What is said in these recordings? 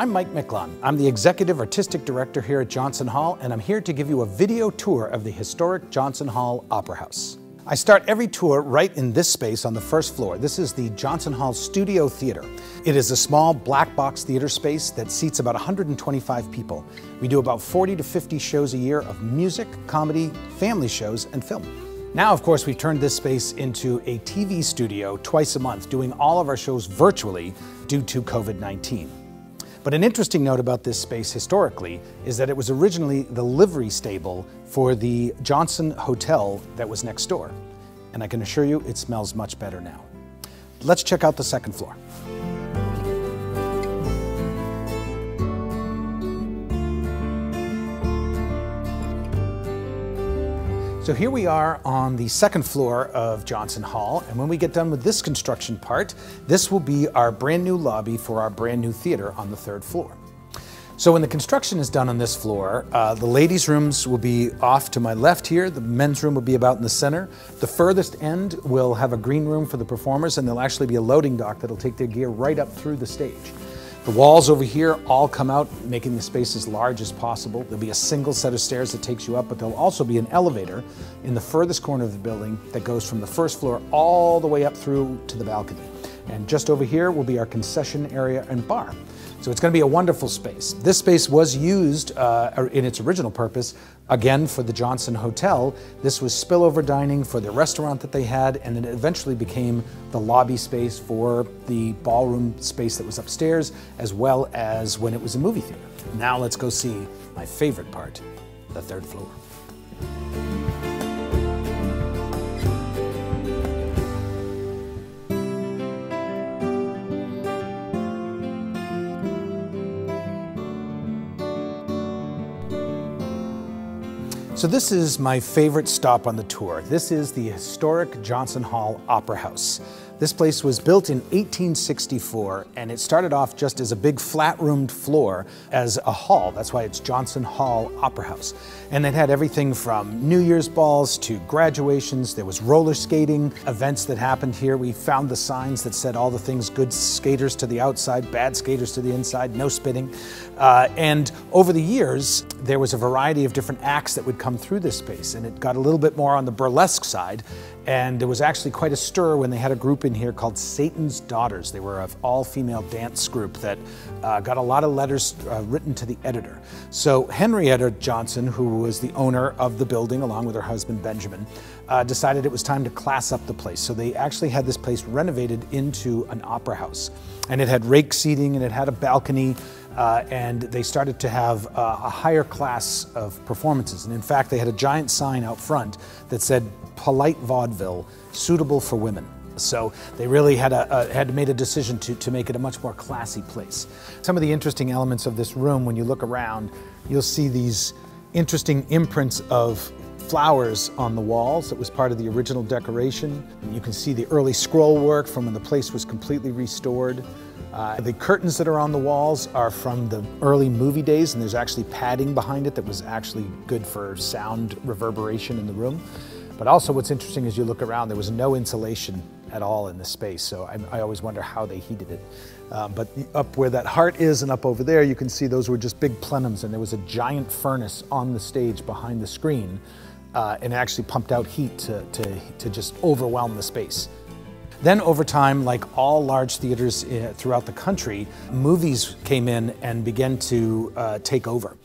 I'm Mike Miclon. I'm the Executive Artistic Director here at Jonson Hall, and I'm here to give you a video tour of the historic Jonson Hall Opera House. I start every tour right in this space on the first floor. This is the Jonson Hall Studio Theater. It is a small black box theater space that seats about 125 people. We do about 40 to 50 shows a year of music, comedy, family shows, and film. Now, of course, we've turned this space into a TV studio twice a month, doing all of our shows virtually due to COVID-19. But an interesting note about this space historically is that it was originally the livery stable for the Jonson Hotel that was next door. And I can assure you it smells much better now. Let's check out the second floor. So here we are on the second floor of Jonson Hall, and when we get done with this construction part, this will be our brand new lobby for our brand new theater on the third floor. So when the construction is done on this floor, the ladies' rooms will be off to my left here, the men's room will be about in the center. The furthest end will have a green room for the performers, and there'll actually be a loading dock that'll take their gear right up through the stage. The walls over here all come out, making the space as large as possible. There'll be a single set of stairs that takes you up, but there'll also be an elevator in the furthest corner of the building that goes from the first floor all the way up through to the balcony. And just over here will be our concession area and bar. So it's going to be a wonderful space. This space was used in its original purpose, again, for the Jonson Hotel. This was spillover dining for the restaurant that they had, and then it eventually became the lobby space for the ballroom space that was upstairs, as well as when it was a movie theater. Now let's go see my favorite part, the third floor. So this is my favorite stop on the tour. This is the historic Jonson Hall Opera House. This place was built in 1864, and it started off just as a big flat-roomed floor as a hall. That's why it's Jonson Hall Opera House. And it had everything from New Year's balls to graduations. There was roller skating events that happened here. We found the signs that said all the things: good skaters to the outside, bad skaters to the inside, no spitting. And over the years, there was a variety of different acts that would come through this space, and it got a little bit more on the burlesque side. And there was actually quite a stir when they had a group in here called Satan's Daughters. They were an all-female dance group that got a lot of letters written to the editor. So Henrietta Jonson, who was the owner of the building along with her husband Benjamin, decided it was time to class up the place. So they actually had this place renovated into an opera house. And it had rake seating, and it had a balcony, and they started to have a higher class of performances. And in fact, they had a giant sign out front that said "Polite Vaudeville, suitable for women." So they really had made a decision to make it a much more classy place. Some of the interesting elements of this room, when you look around, you'll see these interesting imprints of flowers on the walls. It was part of the original decoration. And you can see the early scroll work from when the place was completely restored. The curtains that are on the walls are from the early movie days, and there's actually padding behind it that was actually good for sound reverberation in the room. But also what's interesting is you look around, there was no insulation at all in this space, so I always wonder how they heated it. But up where that heart is and up over there, you can see those were just big plenums, and there was a giant furnace on the stage behind the screen, and it actually pumped out heat to just overwhelm the space. Then over time, like all large theaters throughout the country, movies came in and began to take over.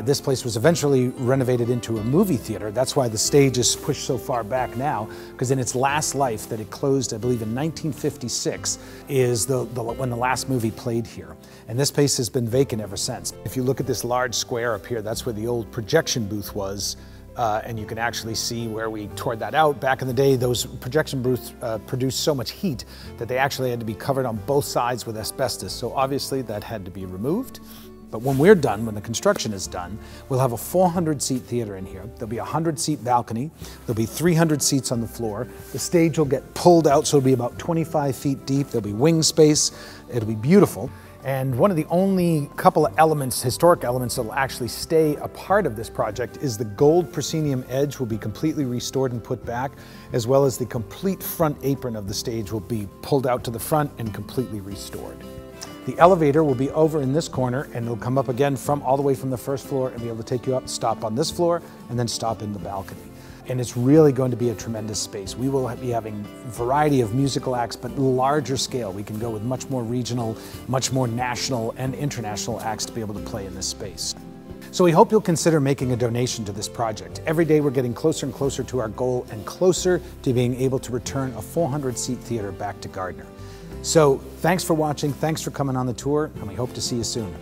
This place was eventually renovated into a movie theater. That's why the stage is pushed so far back now, because in its last life, that it closed, I believe, in 1956, is when the last movie played here. And this place has been vacant ever since. If you look at this large square up here, that's where the old projection booth was. And you can actually see where we tore that out. Back in the day, those projection booths produced so much heat that they actually had to be covered on both sides with asbestos. So obviously that had to be removed. But when we're done, when the construction is done, we'll have a 400-seat theater in here. There'll be a 100-seat balcony. There'll be 300 seats on the floor. The stage will get pulled out, so it'll be about 25 feet deep. There'll be wing space. It'll be beautiful. And one of the only couple of elements, historic elements, that will actually stay a part of this project is the gold proscenium edge will be completely restored and put back, as well as the complete front apron of the stage will be pulled out to the front and completely restored. The elevator will be over in this corner, and it'll come up again from all the way from the first floor and be able to take you up, stop on this floor, and then stop in the balcony. And it's really going to be a tremendous space. We will be having a variety of musical acts, but larger scale. We can go with much more regional, much more national and international acts to be able to play in this space. So we hope you'll consider making a donation to this project. Every day we're getting closer and closer to our goal and closer to being able to return a 400-seat theater back to Gardiner. So thanks for watching, thanks for coming on the tour, and we hope to see you soon.